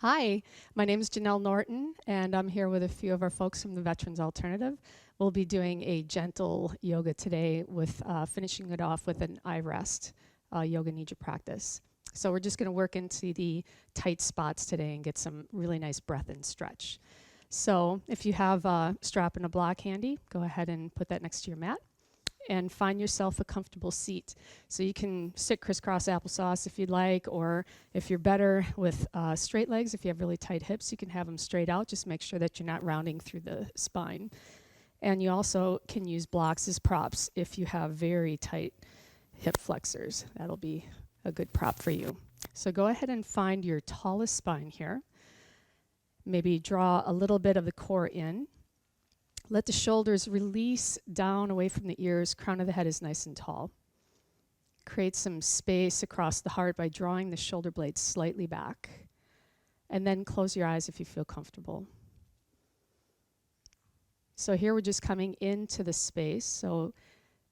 Hi, my name is Janelle Norton, and I'm here with a few of our folks from the Veterans Alternative. We'll be doing a gentle yoga today with finishing it off with an IRest, yoga nidra practice. So we're just going to work into the tight spots today and get some really nice breath and stretch. So if you have a strap and a block handy, go ahead and put that next to your mat and find yourself a comfortable seat. So you can sit crisscross applesauce if you'd like, or if you're better with straight legs, if you have really tight hips, you can have them straight out. Just make sure that you're not rounding through the spine. And you also can use blocks as props if you have very tight hip flexors. That'll be a good prop for you. So go ahead and find your tallest spine here. Maybe draw a little bit of the core in. Let the shoulders release down away from the ears. Crown of the head is nice and tall. Create some space across the heart by drawing the shoulder blades slightly back. And then close your eyes if you feel comfortable. So here we're just coming into the space. So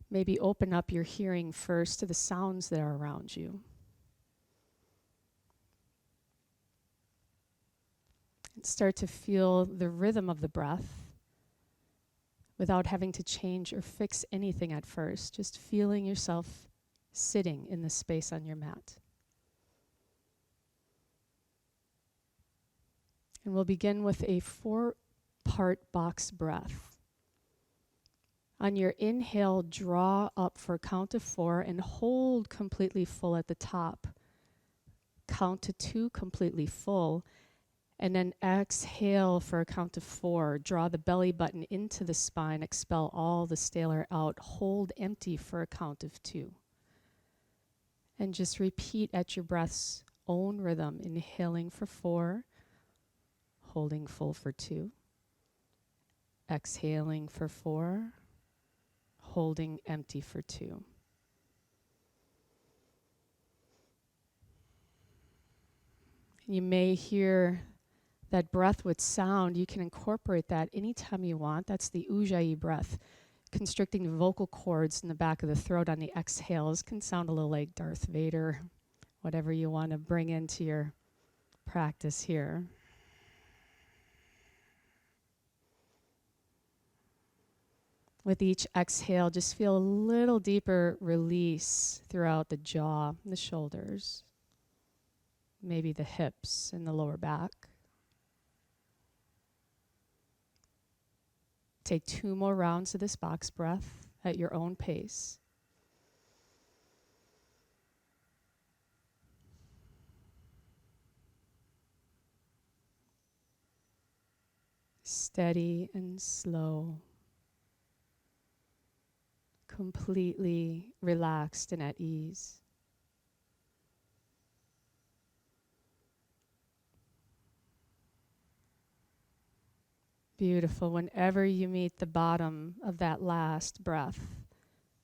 maybe open up your hearing first to the sounds that are around you. And start to feel the rhythm of the breath, without having to change or fix anything at first, just feeling yourself sitting in the space on your mat. And we'll begin with a 4-part box breath. On your inhale, draw up for a count of 4 and hold completely full at the top. Count to 2 completely full. And then exhale for a count of 4. Draw the belly button into the spine. Expel all the stale air out. Hold empty for a count of 2. And just repeat at your breath's own rhythm. Inhaling for 4. Holding full for 2. Exhaling for 4. Holding empty for 2. You may hear that breath with sound. You can incorporate that anytime you want. That's the Ujjayi breath, constricting the vocal cords in the back of the throat on the exhales. Can sound a little like Darth Vader, whatever you want to bring into your practice here. With each exhale, just feel a little deeper release throughout the jaw, the shoulders, maybe the hips and the lower back. Take 2 more rounds of this box breath at your own pace. Steady and slow. Completely relaxed and at ease. Beautiful. Whenever you meet the bottom of that last breath,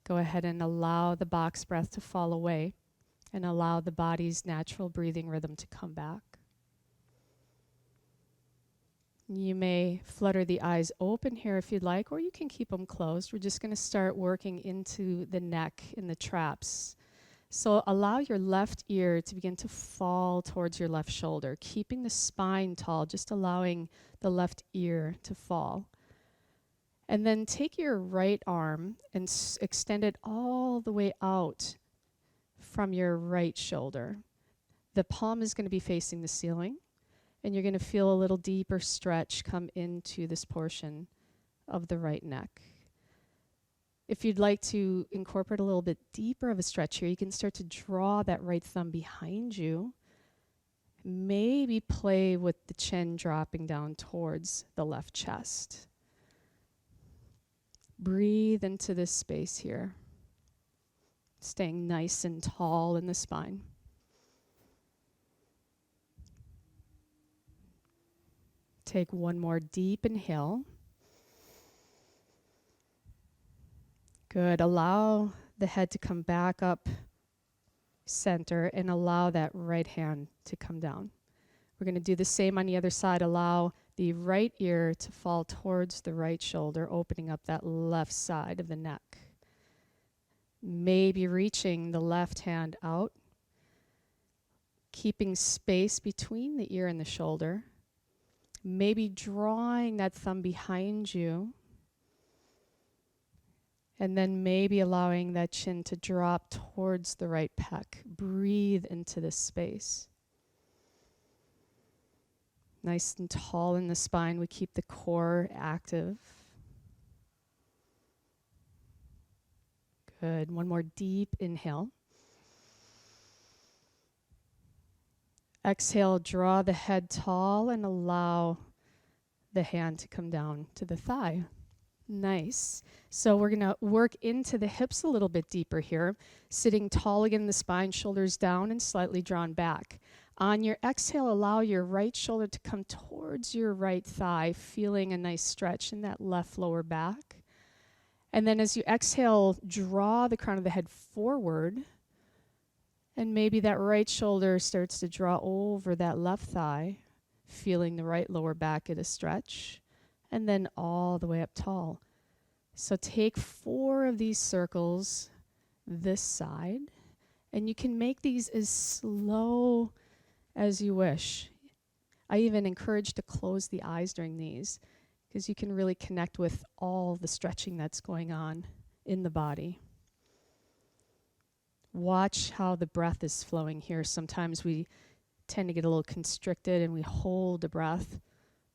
go ahead and allow the box breath to fall away and allow the body's natural breathing rhythm to come back. You may flutter the eyes open here if you'd like, or you can keep them closed. We're just going to start working into the neck in the traps. So allow your left ear to begin to fall towards your left shoulder, keeping the spine tall, just allowing the left ear to fall. And then take your right arm and extend it all the way out from your right shoulder. The palm is going to be facing the ceiling, and you're going to feel a little deeper stretch come into this portion of the right neck. If you'd like to incorporate a little bit deeper of a stretch here, you can start to draw that right thumb behind you. Maybe play with the chin dropping down towards the left chest. Breathe into this space here, staying nice and tall in the spine. Take one more deep inhale. Good. Allow the head to come back up center and allow that right hand to come down. We're going to do the same on the other side. Allow the right ear to fall towards the right shoulder, opening up that left side of the neck. Maybe reaching the left hand out Keeping space between the ear and the shoulder. Maybe drawing that thumb behind you. And then maybe allowing that chin to drop towards the right pec. Breathe into this space. Nice and tall in the spine. We keep the core active. Good. One more deep inhale. Exhale, draw the head tall and allow the hand to come down to the thigh. Nice. So we're going to work into the hips a little bit deeper here. Sitting tall again in the spine, shoulders down and slightly drawn back. On your exhale, allow your right shoulder to come towards your right thigh, feeling a nice stretch in that left lower back. And then as you exhale, draw the crown of the head forward. And maybe that right shoulder starts to draw over that left thigh, feeling the right lower back at a stretch. And then all the way up tall. So take 4 of these circles this side. And you can make these as slow as you wish. I even encourage to close the eyes during these, because you can really connect with all the stretching that's going on in the body. Watch how the breath is flowing here. Sometimes we tend to get a little constricted and we hold the breath.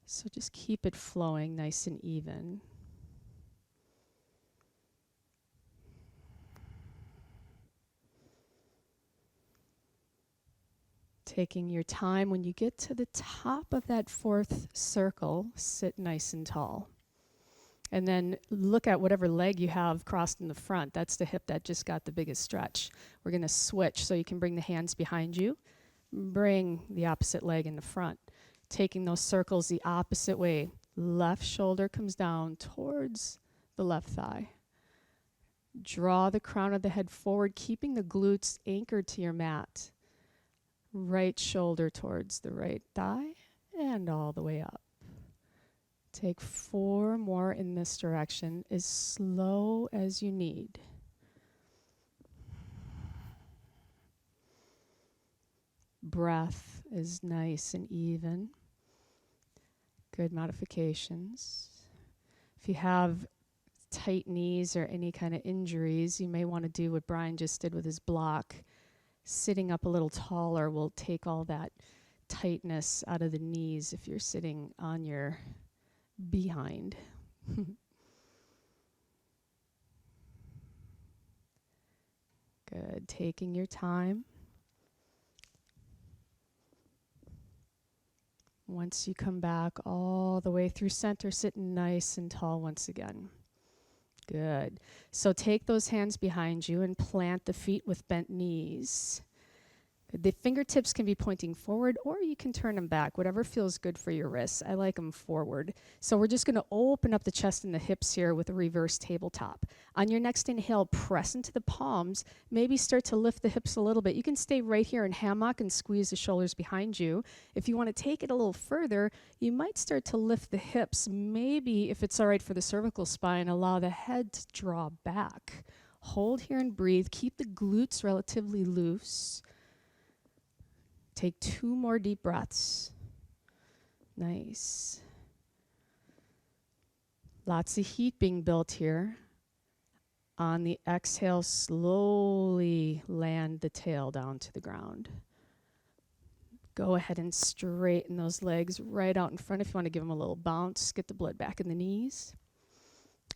So just keep it flowing nice and even. Taking your time, when you get to the top of that 4th circle, sit nice and tall. And then look at whatever leg you have crossed in the front. That's the hip that just got the biggest stretch. We're going to switch, so you can bring the hands behind you. Bring the opposite leg in the front. Taking those circles the opposite way. Left shoulder comes down towards the left thigh. Draw the crown of the head forward, keeping the glutes anchored to your mat. Right shoulder towards the right thigh and all the way up. Take 4 more in this direction, as slow as you need. Breath is nice and even. Good modifications. If you have tight knees or any kind of injuries, you may want to do what Brian just did with his block. Sitting up a little taller will take all that tightness out of the knees if you're sitting on your behind. Good. Taking your time. Once you come back all the way through center, sitting nice and tall once again. Good. So take those hands behind you and plant the feet with bent knees. The fingertips can be pointing forward, or you can turn them back, whatever feels good for your wrists. I like them forward. So we're just going to open up the chest and the hips here with a reverse tabletop. On your next inhale, press into the palms. Maybe start to lift the hips a little bit. You can stay right here in hammock and squeeze the shoulders behind you. If you want to take it a little further, you might start to lift the hips. Maybe, if it's all right for the cervical spine, allow the head to draw back. Hold here and breathe. Keep the glutes relatively loose. Take 2 more deep breaths. Nice. Lots of heat being built here. On the exhale, slowly land the tail down to the ground. Go ahead and straighten those legs right out in front. If you want to give them a little bounce, get the blood back in the knees.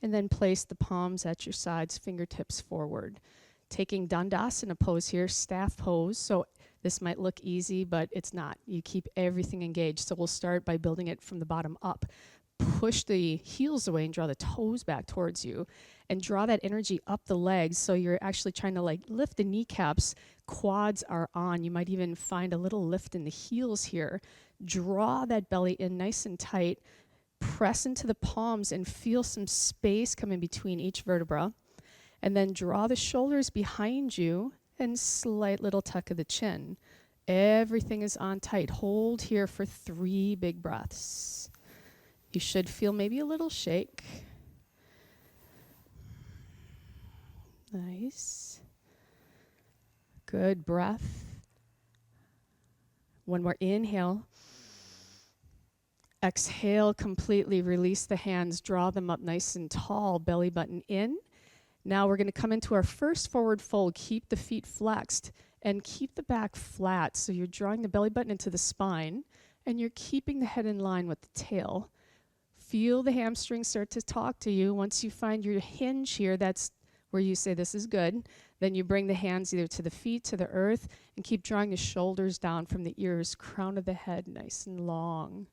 And then place the palms at your sides, fingertips forward. Taking Dandasana pose here, staff pose. So this might look easy, but it's not. You keep everything engaged. So we'll start by building it from the bottom up. Push the heels away and draw the toes back towards you. And draw that energy up the legs, so you're actually trying to lift the kneecaps. Quads are on. You might even find a little lift in the heels here. Draw that belly in nice and tight. Press into the palms and feel some space come in between each vertebra. And then draw the shoulders behind you and slight little tuck of the chin. Everything is on tight. Hold here for 3 big breaths. You should feel maybe a little shake. Nice. Good breath. One more inhale. Exhale, completely release the hands, draw them up nice and tall, belly button in. Now we're going to come into our first forward fold. Keep the feet flexed and keep the back flat. So you're drawing the belly button into the spine and you're keeping the head in line with the tail. Feel the hamstrings start to talk to you. Once you find your hinge here, that's where you say this is good. Then you bring the hands either to the feet, to the earth, and keep drawing the shoulders down from the ears, crown of the head nice and long.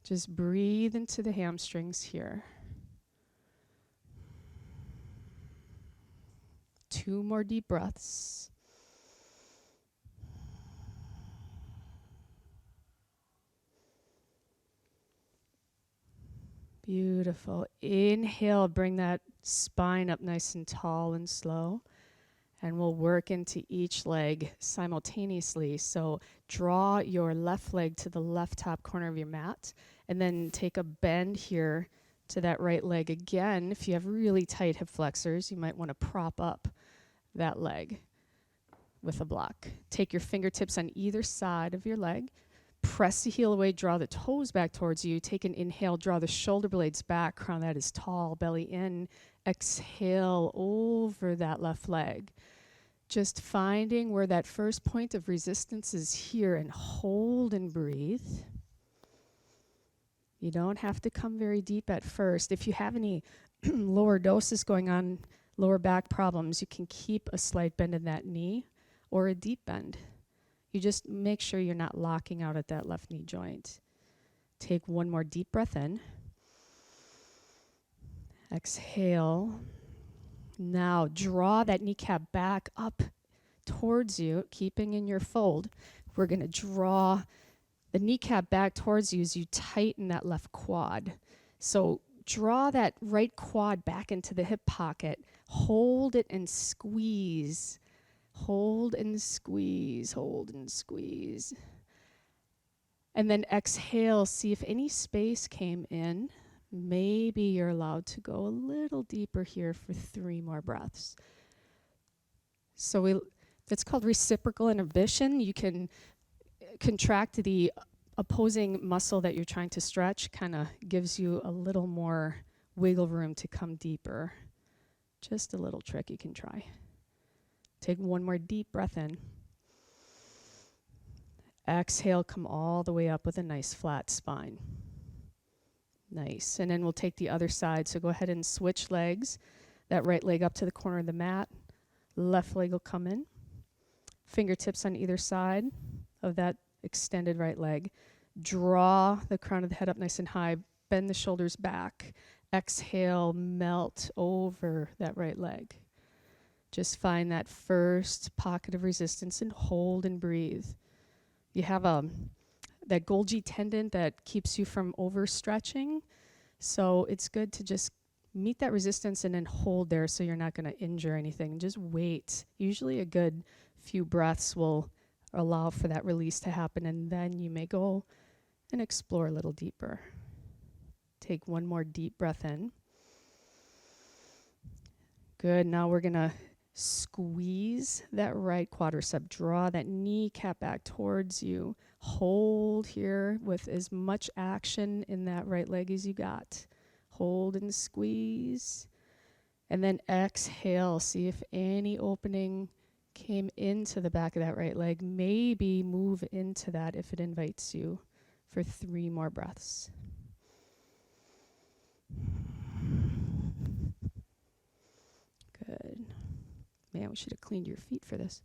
Just breathe into the hamstrings here. 2 more deep breaths. Beautiful. Inhale, bring that spine up nice and tall and slow. And we'll work into each leg simultaneously. So draw your left leg to the left top corner of your mat, and then take a bend here to that right leg again. If you have really tight hip flexors, you might want to prop up that leg with a block. Take your fingertips on either side of your leg. Press the heel away, draw the toes back towards you. Take an inhale, draw the shoulder blades back, crown that is tall, belly in. Exhale over that left leg. Just finding where that first point of resistance is here, and hold and breathe. You don't have to come very deep at first. If you have any lordosis going on, lower back problems, you can keep a slight bend in that knee or a deep bend. You just make sure you're not locking out at that left knee joint. Take one more deep breath in. Exhale. Now draw that kneecap back up towards you, keeping in your fold. We're going to draw the kneecap back towards you as you tighten that left quad. So draw that right quad back into the hip pocket. Hold it and squeeze. Hold and squeeze, hold and squeeze. And then exhale, see if any space came in. Maybe you're allowed to go a little deeper here for 3 more breaths. So that's called reciprocal inhibition. You can contract the opposing muscle that you're trying to stretch, kind of gives you a little more wiggle room to come deeper. Just a little trick you can try. Take one more deep breath in. Exhale, come all the way up with a nice flat spine. Nice. And then we'll take the other side. So go ahead and switch legs. That right leg up to the corner of the mat. Left leg will come in. Fingertips on either side of that extended right leg. Draw the crown of the head up nice and high. Bend the shoulders back. Exhale, melt over that right leg. Just find that first pocket of resistance and hold and breathe. You have that Golgi tendon that keeps you from overstretching. So it's good to just meet that resistance and then hold there so you're not going to injure anything. Just wait. Usually a good few breaths will allow for that release to happen, and then you may go and explore a little deeper. Take one more deep breath in. Good. Now we're going to squeeze that right quadricep. Draw that kneecap back towards you. Hold here with as much action in that right leg as you got. Hold and squeeze. And then exhale. See if any opening came into the back of that right leg. Maybe move into that if it invites you for 3 more breaths. Good. Man, we should have cleaned your feet for this.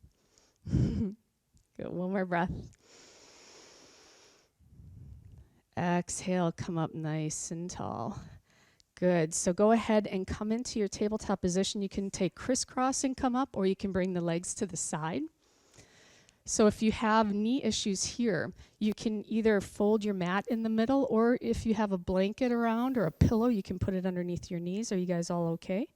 Good. One more breath. Exhale, come up nice and tall. Good. So go ahead and come into your tabletop position. You can take crisscross and come up, or you can bring the legs to the side. So if you have knee issues here, you can either fold your mat in the middle, or if you have a blanket around or a pillow, you can put it underneath your knees. Are you guys all okay?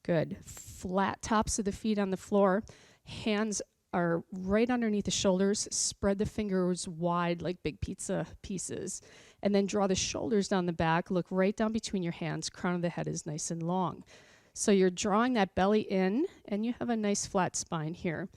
Good. Flat tops of the feet on the floor. Hands are right underneath the shoulders. Spread the fingers wide like big pizza pieces. And then draw the shoulders down the back. Look right down between your hands. Crown of the head is nice and long. So you're drawing that belly in, and you have a nice flat spine here.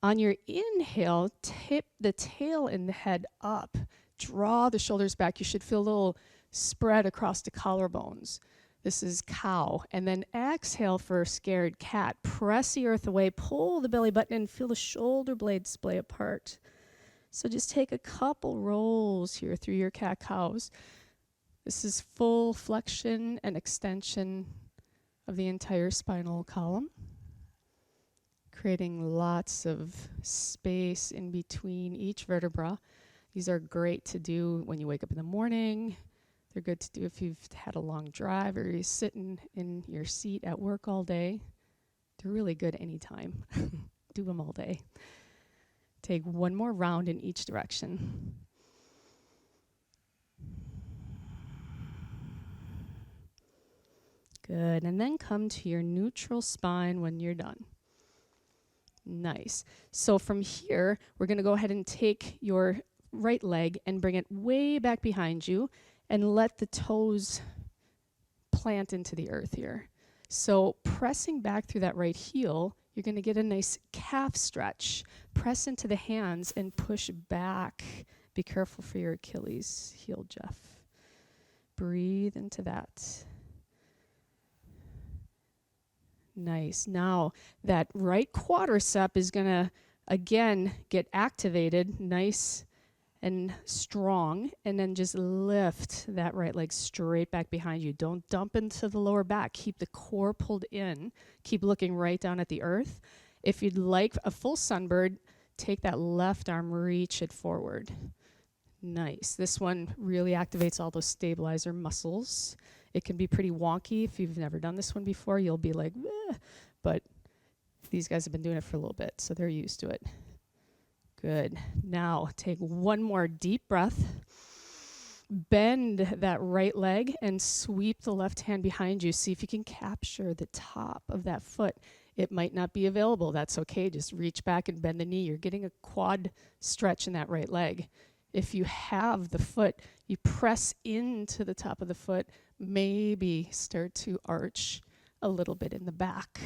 On your inhale, tip the tail and the head up. Draw the shoulders back. You should feel a little spread across the collarbones. This is cow. And then exhale for scared cat. Press the earth away, pull the belly button, and feel the shoulder blades splay apart. So just take a couple rolls here through your cat-cows. This is full flexion and extension of the entire spinal column, creating lots of space in between each vertebra. These are great to do when you wake up in the morning. They're good to do if you've had a long drive or you're sitting in your seat at work all day. They're really good anytime. Do them all day. Take one more round in each direction. Good, and then come to your neutral spine when you're done. Nice. So from here, we're going to go ahead and take your right leg and bring it way back behind you and let the toes plant into the earth here. So pressing back through that right heel, you're going to get a nice calf stretch. Press into the hands and push back. Be careful for your Achilles heel, Jeff. Breathe into that. Nice. Now, that right quadricep is going to, again, get activated, nice and strong, and then just lift that right leg straight back behind you. Don't dump into the lower back. Keep the core pulled in. Keep looking right down at the earth. If you'd like a full sunbird, take that left arm, reach it forward. Nice. This one really activates all those stabilizer muscles. It can be pretty wonky. If you've never done this one before, you'll be like, but these guys have been doing it for a little bit, so they're used to it. Good. Now, take one more deep breath. Bend that right leg and sweep the left hand behind you. See if you can capture the top of that foot. It might not be available. That's okay. Just reach back and bend the knee. You're getting a quad stretch in that right leg. If you have the foot, you press into the top of the foot, maybe start to arch a little bit in the back.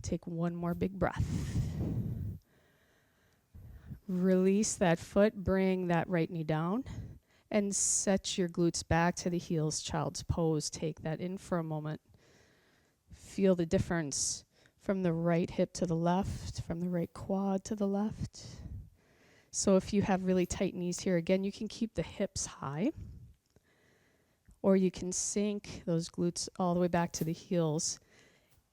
Take one more big breath. Release that foot, bring that right knee down, and set your glutes back to the heels, child's pose. Take that in for a moment. Feel the difference from the right hip to the left, from the right quad to the left. So if you have really tight knees here, again, you can keep the hips high, or you can sink those glutes all the way back to the heels.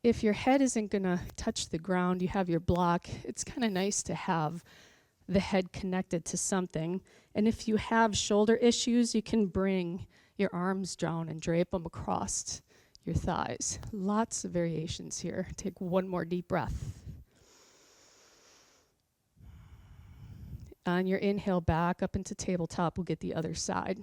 If your head isn't going to touch the ground, you have your block, it's kind of nice to have the head connected to something. And if you have shoulder issues, you can bring your arms down and drape them across your thighs. Lots of variations here. Take one more deep breath. On your inhale, back up into tabletop. We'll get the other side.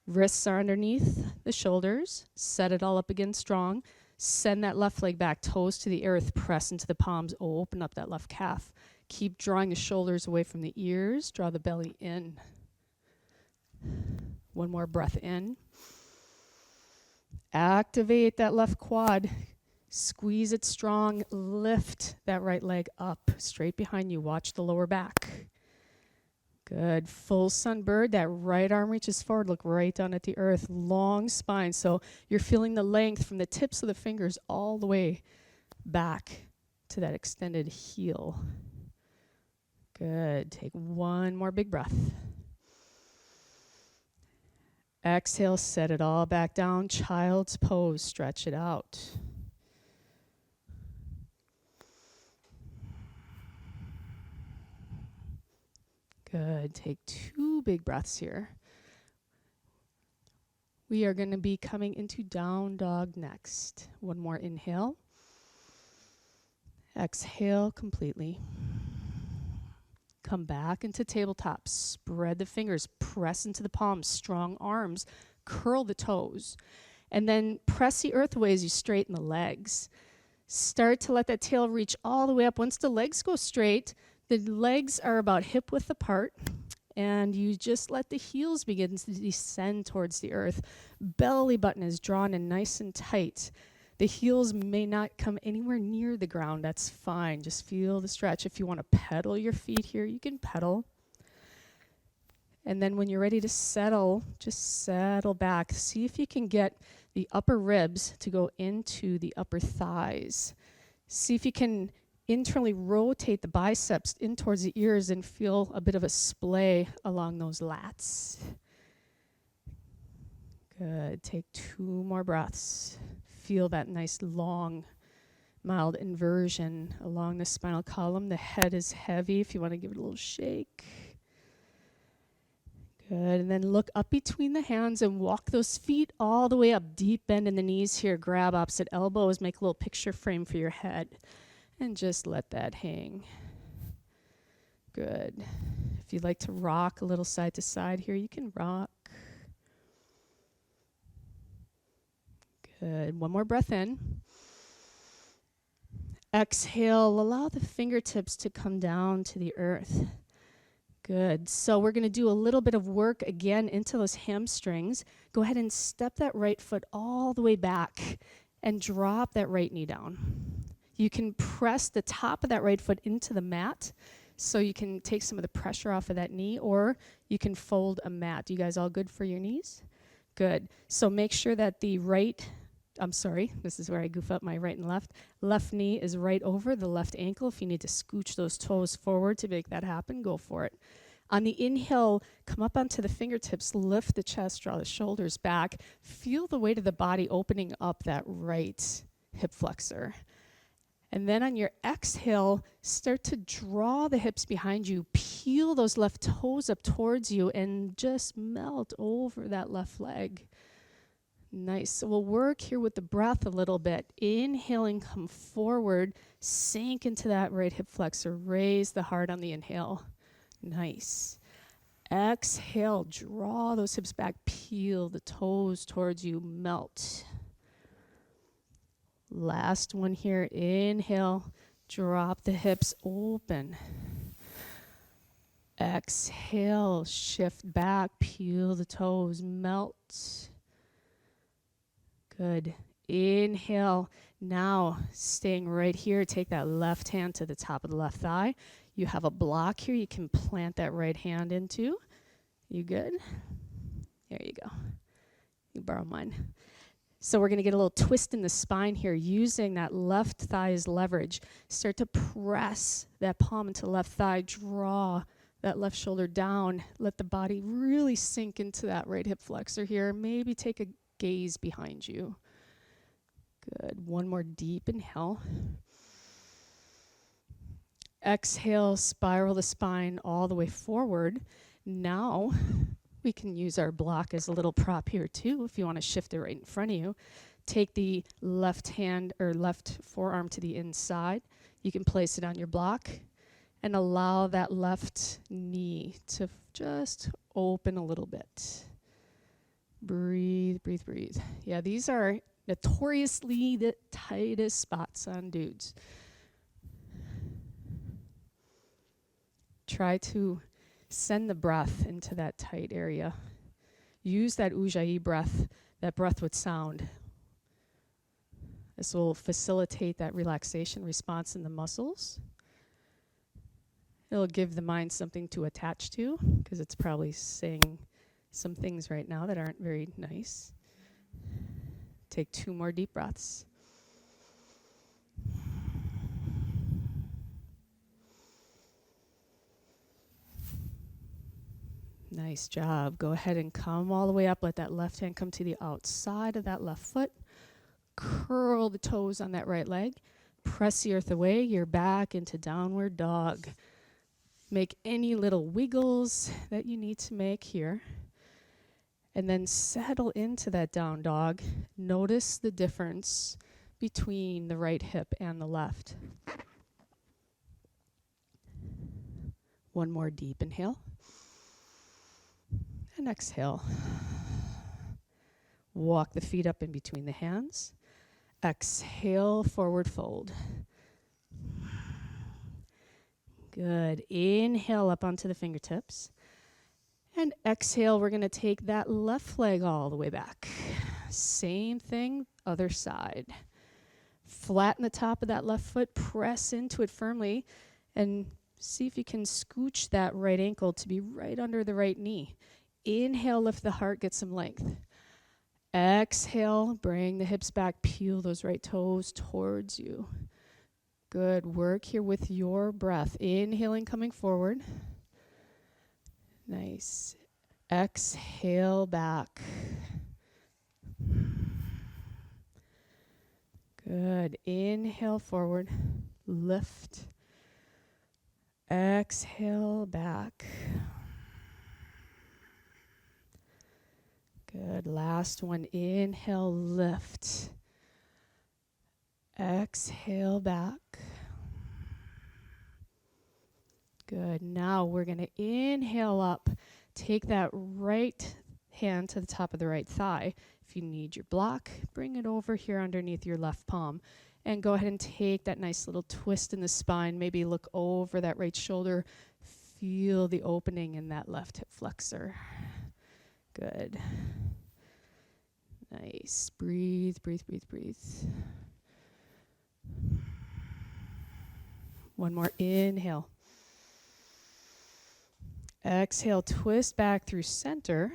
Wrists are underneath the shoulders. Set it all up again strong. Send that left leg back, toes to the earth. Press into the palms. Open up that left calf. Keep drawing the shoulders away from the ears. Draw the belly in. One more breath in. Activate that left quad. Squeeze it strong. Lift that right leg up, straight behind you. Watch the lower back. Good. Full sunbird. That right arm reaches forward. Look right down at the earth. Long spine. So you're feeling the length from the tips of the fingers all the way back to that extended heel. Good. Take one more big breath. Exhale. Set it all back down. Child's pose. Stretch it out. Good. Take two big breaths here. We are going to be coming into down dog next. One more inhale. Exhale completely. Come back into tabletop. Spread the fingers. Press into the palms. Strong arms. Curl the toes. And then press the earth away as you straighten the legs. Start to let that tail reach all the way up. Once the legs go straight, the legs are about hip width apart, and you just let the heels begin to descend towards the earth. Belly button is drawn in nice and tight. The heels may not come anywhere near the ground. That's fine. Just feel the stretch. If you want to pedal your feet here, you can pedal. And then when you're ready to settle, just settle back. See if you can get the upper ribs to go into the upper thighs. See if you can internally rotate the biceps in towards the ears and feel a bit of a splay along those lats. Good. Take 2 more breaths. Feel that nice long, mild inversion along the spinal column. The head is heavy if you want to give it a little shake. Good. And then look up between the hands and walk those feet all the way up. Deep bend in the knees here. Grab opposite elbows. Make a little picture frame for your head. And just let that hang. Good. If you'd like to rock a little side to side here, you can rock. Good. One more breath in. Exhale. Allow the fingertips to come down to the earth. Good. So we're going to do a little bit of work again into those hamstrings. Go ahead and step that right foot all the way back and drop that right knee down. You can press the top of that right foot into the mat so you can take some of the pressure off of that knee, or you can fold a mat. You guys all good for your knees? Good. So make sure that the this is where I goof up my right and left. Left knee is right over the left ankle. If you need to scooch those toes forward to make that happen, go for it. On the inhale, come up onto the fingertips, lift the chest, draw the shoulders back. Feel the weight of the body opening up that right hip flexor. And then on your exhale, start to draw the hips behind you. Peel those left toes up towards you and just melt over that left leg. Nice. So we'll work here with the breath a little bit. Inhaling, come forward, sink into that right hip flexor. Raise the heart on the inhale. Nice. Exhale, draw those hips back. Peel the toes towards you. Melt. Last one here. Inhale, drop the hips open. Exhale, shift back, peel the toes, melt. Good. Inhale. Now, staying right here, take that left hand to the top of the left thigh. You have a block here you can plant that right hand into. You good? There you go. You borrow mine. So we're going to get a little twist in the spine here using that left thigh as leverage. Start to press that palm into the left thigh. Draw that left shoulder down. Let the body really sink into that right hip flexor here. Maybe take a gaze behind you. Good. One more deep inhale. Exhale, spiral the spine all the way forward. Now we can use our block as a little prop here too if you want to shift it right in front of you. Take the left hand or left forearm to the inside. You can place it on your block and allow that left knee to just open a little bit. Breathe, breathe, breathe. Yeah, these are notoriously the tightest spots on dudes. Try to send the breath into that tight area. Use that Ujjayi breath, that breath with sound. This will facilitate that relaxation response in the muscles. It'll give the mind something to attach to, because it's probably saying some things right now that aren't very nice. Take 2 more deep breaths. Nice job. Go ahead and come all the way up. Let that left hand come to the outside of that left foot. Curl the toes on that right leg. Press the earth away. You're back into downward dog. Make any little wiggles that you need to make here. And then settle into that down dog. Notice the difference between the right hip and the left. One more deep inhale. And exhale. Walk the feet up in between the hands. Exhale, forward fold. Good. Inhale up onto the fingertips. And exhale, we're going to take that left leg all the way back. Same thing, other side. Flatten the top of that left foot, press into it firmly, and see if you can scooch that right ankle to be right under the right knee. Inhale, lift the heart, get some length. Exhale, bring the hips back, peel those right toes towards you. Good work here with your breath. Inhaling, coming forward. Nice. Exhale back. Good. Inhale forward. Lift. Exhale back. Good. Last one. Inhale, lift. Exhale back. Good. Now we're going to inhale up. Take that right hand to the top of the right thigh. If you need your block, bring it over here underneath your left palm. And go ahead and take that nice little twist in the spine. Maybe look over that right shoulder. Feel the opening in that left hip flexor. Good. Nice. Breathe, breathe, breathe, breathe. One more. Inhale. Exhale, twist back through center.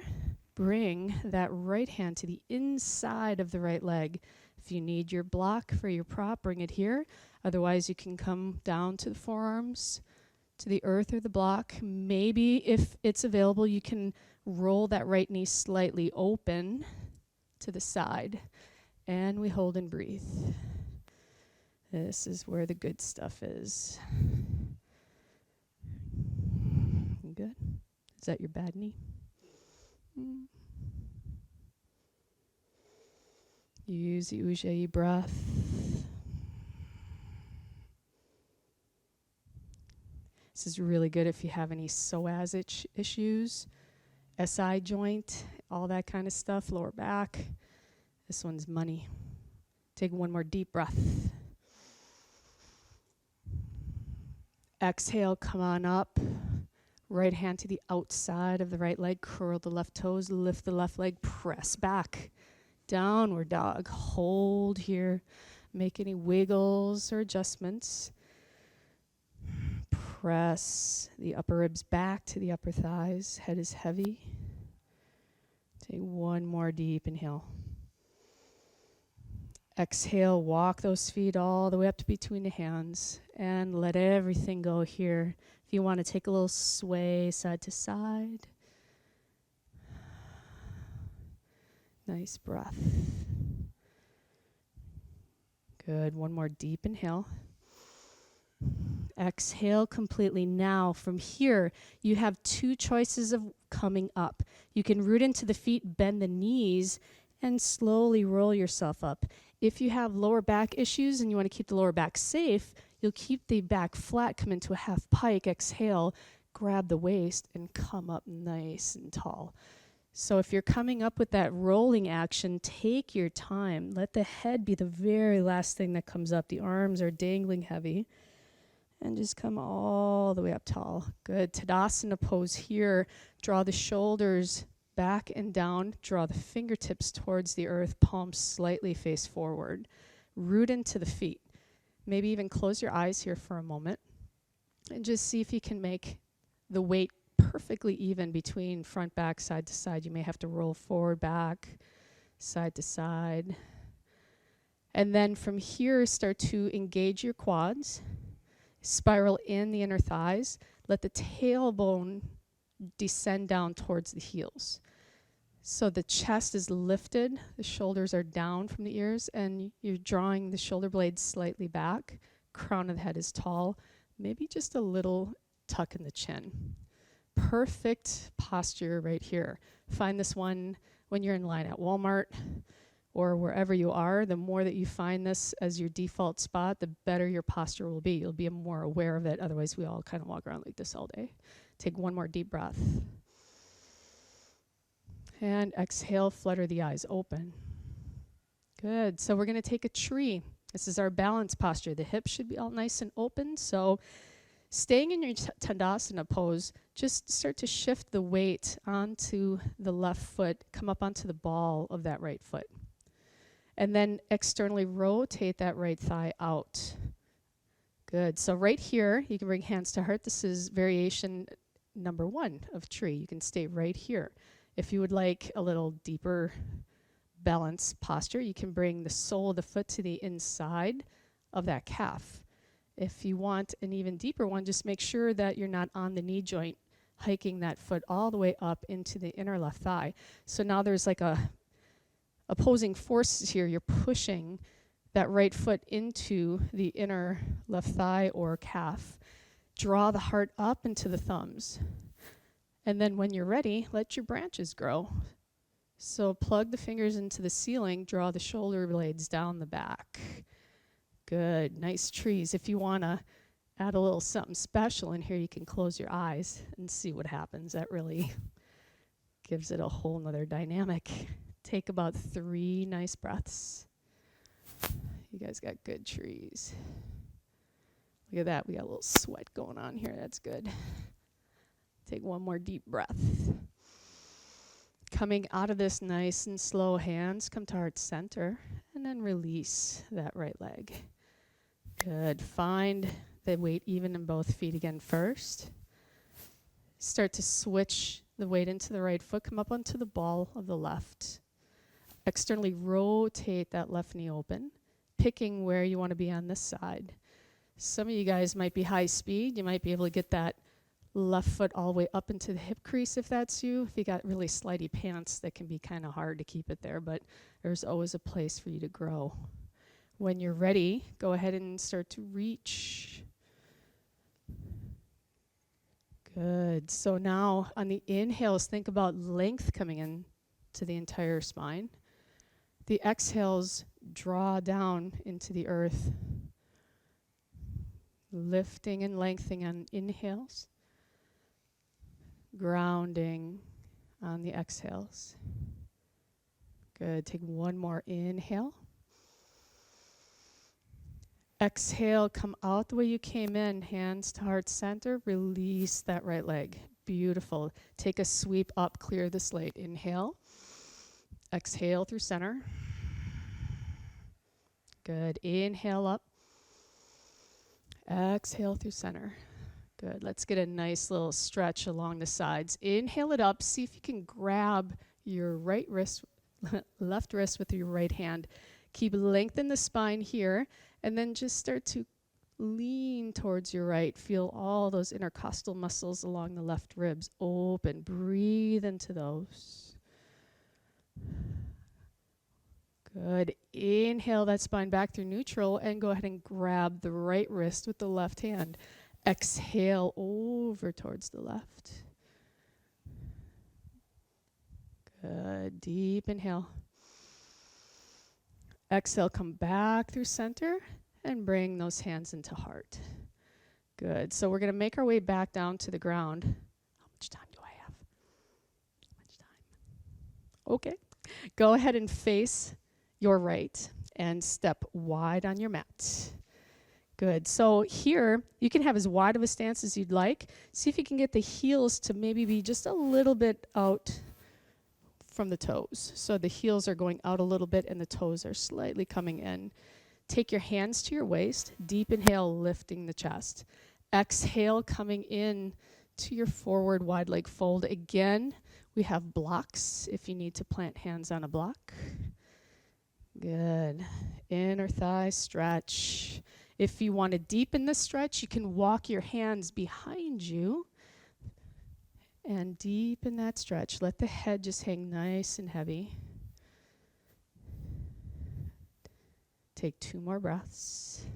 Bring that right hand to the inside of the right leg. If you need your block for your prop, bring it here. Otherwise, you can come down to the forearms, to the earth or the block. Maybe if it's available, you can roll that right knee slightly open to the side. And we hold and breathe. This is where the good stuff is. Good. Is that your bad knee? Use the Ujjayi breath. This is really good if you have any psoas issues, SI joint, all that kind of stuff, lower back. This one's money. Take one more deep breath. Exhale, come on up. Right hand to the outside of the right leg. Curl the left toes. Lift the left leg. Press back. Downward dog. Hold here. Make any wiggles or adjustments. Press the upper ribs back to the upper thighs. Head is heavy. Take one more deep inhale. Exhale. Walk those feet all the way up to between the hands. And let everything go here. If you want to take a little sway side to side. Nice breath. Good. One more deep inhale. Exhale completely. Now, from here, you have two choices of coming up. You can root into the feet, bend the knees, and slowly roll yourself up. If you have lower back issues and you want to keep the lower back safe, you'll keep the back flat, come into a half pike, exhale, grab the waist, and come up nice and tall. So if you're coming up with that rolling action, take your time. Let the head be the very last thing that comes up. The arms are dangling heavy. And just come all the way up tall. Good. Tadasana pose here. Draw the shoulders back and down. Draw the fingertips towards the earth. Palms slightly face forward. Root into the feet. Maybe even close your eyes here for a moment. And just see if you can make the weight perfectly even between front, back, side to side. You may have to roll forward, back, side to side. And then from here, start to engage your quads. Spiral in the inner thighs. Let the tailbone descend down towards the heels. So the chest is lifted, the shoulders are down from the ears, and you're drawing the shoulder blades slightly back. Crown of the head is tall. Maybe just a little tuck in the chin. Perfect posture right here. Find this one when you're in line at Walmart or wherever you are. The more that you find this as your default spot, the better your posture will be. You'll be more aware of it. Otherwise, we all kind of walk around like this all day. Take one more deep breath. And exhale, flutter the eyes open. Good. So we're going to take a tree. This is our balance posture. The hips should be all nice and open. So staying in your Tadasana pose, just start to shift the weight onto the left foot. Come up onto the ball of that right foot. And then externally rotate that right thigh out. Good. So right here, you can bring hands to heart. This is variation number 1 of tree. You can stay right here. If you would like a little deeper balance posture, you can bring the sole of the foot to the inside of that calf. If you want an even deeper one, just make sure that you're not on the knee joint, hiking that foot all the way up into the inner left thigh. So now there's like a opposing forces here. You're pushing that right foot into the inner left thigh or calf. Draw the heart up into the thumbs. And then when you're ready, let your branches grow. So plug the fingers into the ceiling, draw the shoulder blades down the back. Good, nice trees. If you want to add a little something special in here, you can close your eyes and see what happens. That really gives it a whole nother dynamic. Take about 3 nice breaths. You guys got good trees. Look at that, we got a little sweat going on here. That's good. Take 1 more deep breath. Coming out of this nice and slow, hands come to heart center, and then release that right leg. Good. Find the weight even in both feet again first. Start to switch the weight into the right foot. Come up onto the ball of the left. Externally rotate that left knee open, picking where you want to be on this side. Some of you guys might be high speed. You might be able to get that left foot all the way up into the hip crease if that's you. If you got really slidey pants, that can be kind of hard to keep it there, but there's always a place for you to grow. When you're ready, go ahead and start to reach. Good. So now on the inhales, think about length coming in to the entire spine. The exhales, draw down into the earth. Lifting and lengthening on inhales. Grounding on the exhales. Good. Take 1 more inhale. Exhale, come out the way you came in, hands to heart center, release that right leg. Beautiful. Take a sweep up, clear the slate. Inhale. Exhale through center. Good. Inhale up. Exhale through center. Good. Let's get a nice little stretch along the sides. Inhale it up. See if you can grab your right wrist, left wrist with your right hand. Keep lengthen the spine here, and then just start to lean towards your right. Feel all those intercostal muscles along the left ribs open. Breathe into those. Good. Inhale that spine back through neutral, and go ahead and grab the right wrist with the left hand. Exhale over towards the left. Good. Deep inhale. Exhale, come back through center and bring those hands into heart. Good. So we're going to make our way back down to the ground. How much time do I have? How much time? Okay. Go ahead and face your right and step wide on your mat. Good. So here, you can have as wide of a stance as you'd like. See if you can get the heels to maybe be just a little bit out from the toes. So the heels are going out a little bit and the toes are slightly coming in. Take your hands to your waist. Deep inhale, lifting the chest. Exhale, coming in to your forward wide leg fold. Again, we have blocks if you need to plant hands on a block. Good. Inner thigh stretch. If you want to deepen the stretch, you can walk your hands behind you and deepen that stretch. Let the head just hang nice and heavy. Take 2 more breaths.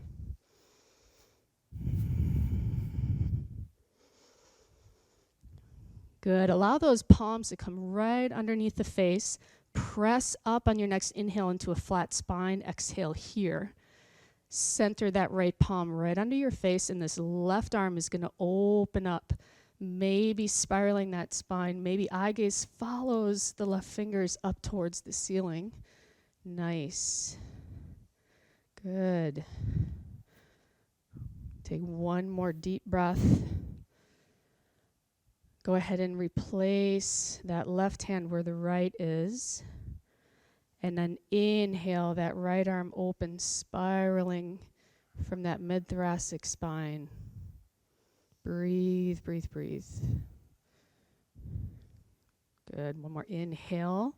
Good. Allow those palms to come right underneath the face. Press up on your next inhale into a flat spine. Exhale here. Center that right palm right under your face, and this left arm is going to open up, maybe spiraling that spine. Maybe eye gaze follows the left fingers up towards the ceiling. Nice. Good. Take 1 more deep breath. Go ahead and replace that left hand where the right is. And then inhale, that right arm open, spiraling from that mid-thoracic spine. Breathe, breathe, breathe. Good. One more inhale.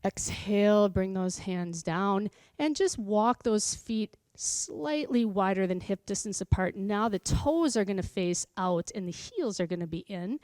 Exhale, bring those hands down and just walk those feet slightly wider than hip distance apart. Now the toes are going to face out and the heels are going to be in.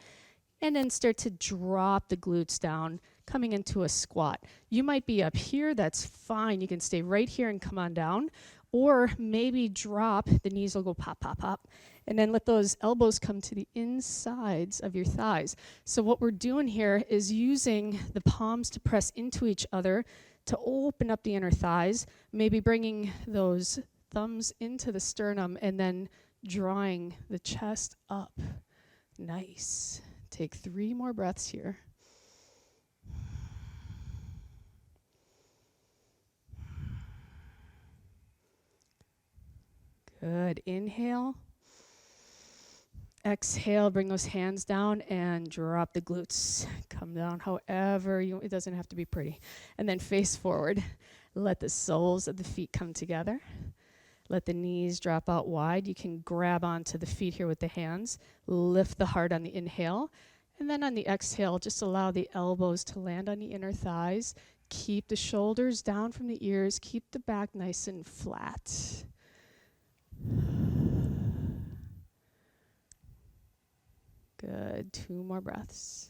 And then start to drop the glutes down, coming into a squat. You might be up here, that's fine. You can stay right here and come on down. Or maybe drop, the knees will go pop, pop, pop. And then let those elbows come to the insides of your thighs. So what we're doing here is using the palms to press into each other to open up the inner thighs, maybe bringing those thumbs into the sternum and then drawing the chest up. Nice. Take 3 more breaths here. Good. Inhale. Exhale, bring those hands down and drop the glutes. Come down however you, it doesn't have to be pretty. And then face forward. Let the soles of the feet come together. Let the knees drop out wide. You can grab onto the feet here with the hands. Lift the heart on the inhale. And then on the exhale, just allow the elbows to land on the inner thighs. Keep the shoulders down from the ears. Keep the back nice and flat. Good. 2 more breaths.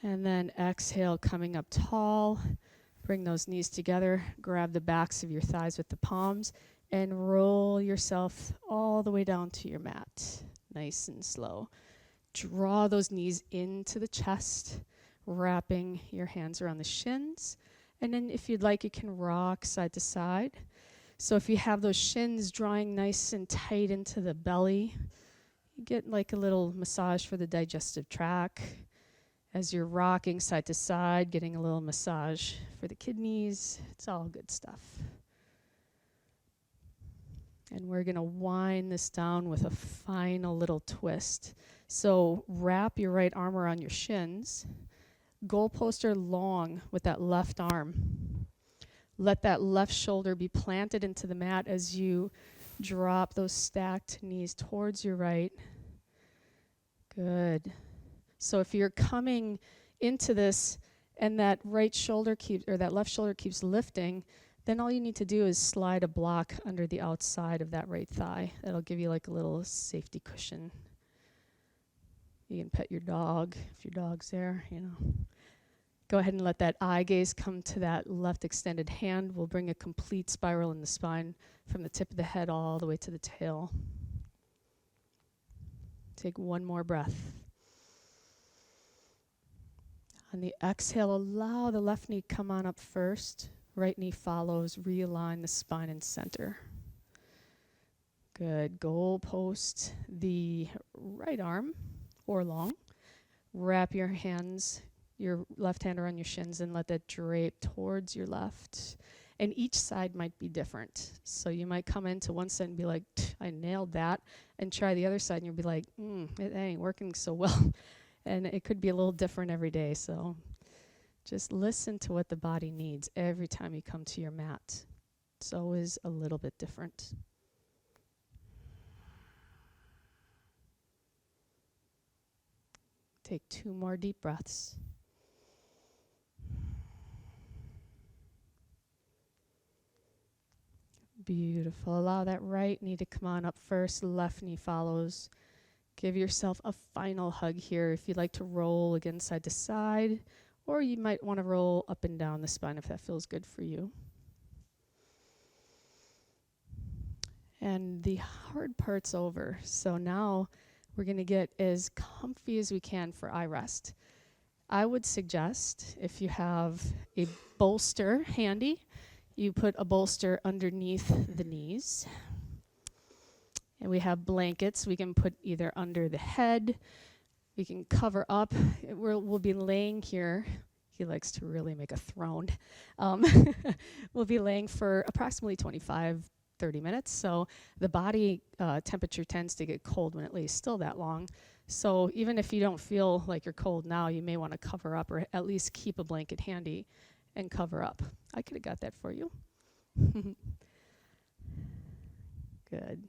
And then exhale, coming up tall. Bring those knees together. Grab the backs of your thighs with the palms and roll yourself all the way down to your mat. Nice and slow. Draw those knees into the chest, wrapping your hands around the shins. And then if you'd like, you can rock side to side. So if you have those shins drawing nice and tight into the belly, you get like a little massage for the digestive tract. As you're rocking side to side, getting a little massage for the kidneys. It's all good stuff. And we're going to wind this down with a final little twist. So wrap your right arm around your shins. Goalposter long with that left arm. Let that left shoulder be planted into the mat as you drop those stacked knees towards your right. Good. So if you're coming into this and that right shoulder keeps, or that left shoulder keeps lifting, then all you need to do is slide a block under the outside of that right thigh. That'll give you like a little safety cushion. You can pet your dog if your dog's there, you know. Go ahead and let that eye gaze come to that left extended hand. We'll bring a complete spiral in the spine from the tip of the head all the way to the tail. Take 1 more breath. On the exhale, allow the left knee come on up first. Right knee follows. Realign the spine and center. Good. Goal post the right arm or long. Wrap your hands, your left hand around your shins, and let that drape towards your left. And each side might be different. So you might come into one side and be like, I nailed that. And try the other side and you'll be like, it ain't working so well. And it could be a little different every day. So just listen to what the body needs every time you come to your mat. It's always a little bit different. Take 2 more deep breaths. Beautiful. Allow that right knee to come on up first. Left knee follows. Give yourself a final hug here if you'd like to roll again side to side, or you might want to roll up and down the spine if that feels good for you. And the hard part's over. So now we're going to get as comfy as we can for IRest. I would suggest if you have a bolster handy, you put a bolster underneath the knees. And we have blankets we can put either under the head. We can cover up. We'll be laying here. He likes to really make a throne. We'll be laying for approximately 25, 30 minutes. So the body temperature tends to get cold when it lays still that long. So even if you don't feel like you're cold now, you may want to cover up or at least keep a blanket handy and cover up. I could have got that for you. Good.